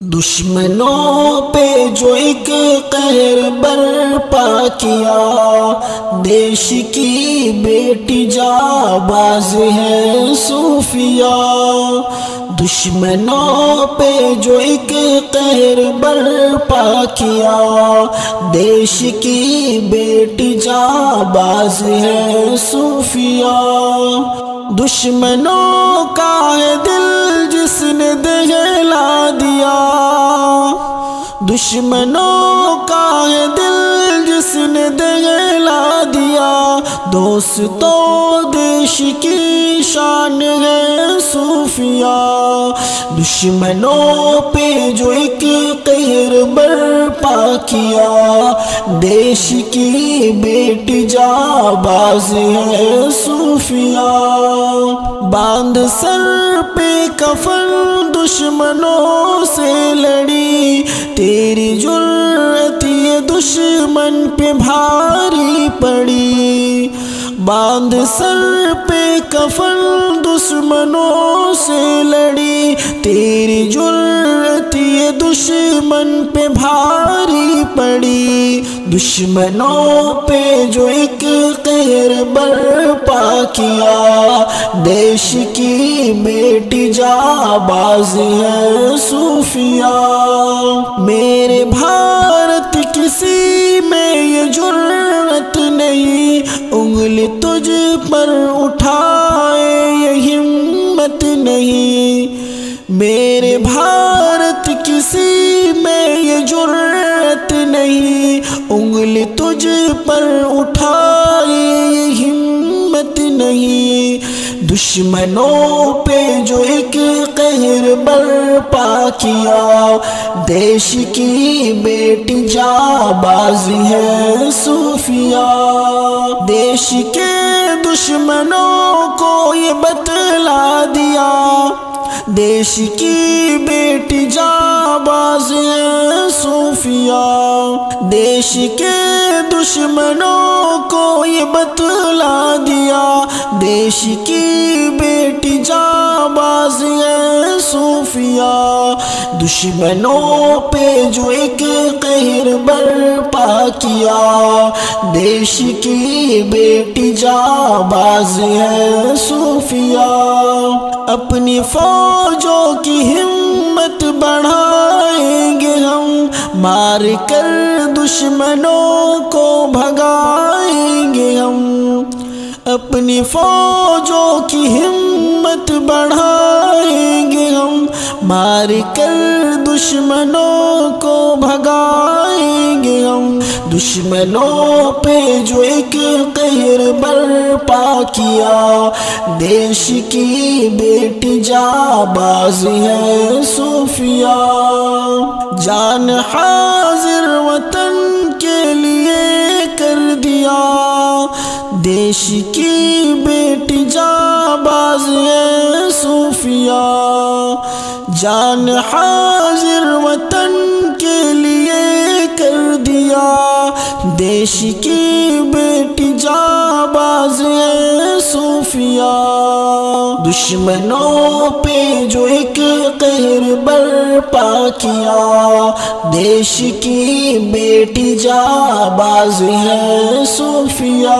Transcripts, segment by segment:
دشمنوں پہ جو ایک قہر برپا کیا، دیش کی بیٹی جانباز ہے صوفیہ۔ دشمنوں پہ جو ایک قہر برپا کیا، دیش کی بیٹی جانباز ہے صوفیہ۔ دشمنوں کا ہے دل جس نے دہلا دیا، دشمنوں کا ہے دل جس نے دہلا دیا، دوستوں دیش کی شان ہے صوفیہ۔ دشمنوں پہ جو ایک قہر برپا کیا، دیش کی بیٹی جانباز ہے صوفیہ۔ باندھ سر پہ کفن دشمنوں سے لڑی، تیری جرأت یہ دشمن پہ بھاری پڑی۔ باندھ سر پہ کفن دشمنوں سے لڑی، تیری جرأت یہ دشمن پہ بھاری پڑی۔ دشمنوں پہ جو ایک قہر برپا کیا، دیش کی بیٹی جانباز ہے صوفیہ۔ میرے بھارت کسی میں یہ جرأت نہیں، انگلی تجھ پر اٹھائے یہ ہمت نہیں۔ میرے بھارت کسی میں یہ جرأت نہیں، انگلی تجھ پر اٹھائے یہ ہمت نہیں۔ دشمنوں پہ جو ایک قہر برپا کیا، دیش کی بیٹی جانباز ہے صوفیہ۔ دیش کے دشمنوں کو یہ بتلا دیا، دیش کی بیٹی جانباز ہے صوفیہ۔ دیش کے دشمنوں کو یہ بتلا دیا، دیش کی بیٹی جانباز ہے صوفیہ۔ دشمنوں پہ جو ایک قہر برپا کیا، دیش کی بیٹی جانباز ہے صوفیہ۔ اپنی فوجوں کی ہمت بڑھائیں گے ہم، مار کر دشمنوں کو بھگائیں گے ہم۔ اپنی فوجوں کی ہمت بڑھائیں گے ہم، مار کر دشمنوں کو بھگائیں گے ہم۔ دشمنوں پہ جو ایک قہر برپا کیا، دیش کی بیٹی جانباز ہے صوفیہ۔ جان حاضر وطن کے لیے کر دیا، دیش کی بیٹی جانباز ہے صوفیہ۔ جان حاضر وطن کے لیے کر دیا، دیش کی بیٹی جانباز ہے صوفیہ۔ دشمنوں پہ جو ایک قہر برپا کیا، دیش کی بیٹی جانباز ہے صوفیہ۔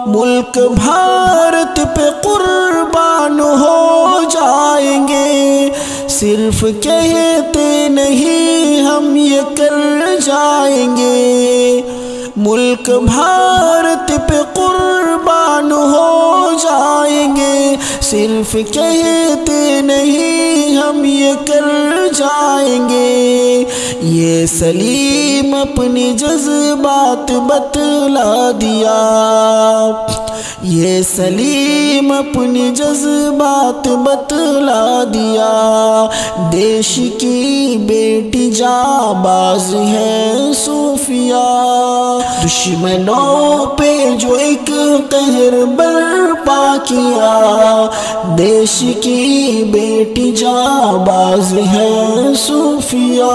ملک بھارت پہ قربان ہو جائیں گے، صرف کہتے نہیں ہم یہ کر جائیں گے۔ ملک بھارت پہ قربان ہو جائیں گے، صرف کہتے نہیں ہم یہ کر جائیں گے۔ یہ سلیم اپنی جذبات بتلا دیا، یہ سلیم اپنی جذبات بتلا دیا، دیش کی بیٹی جانباز ہے صوفیہ۔ دشمنوں پہ جو ایک قہر برپا کیا، دیش کی بیٹی جانباز ہے صوفیہ۔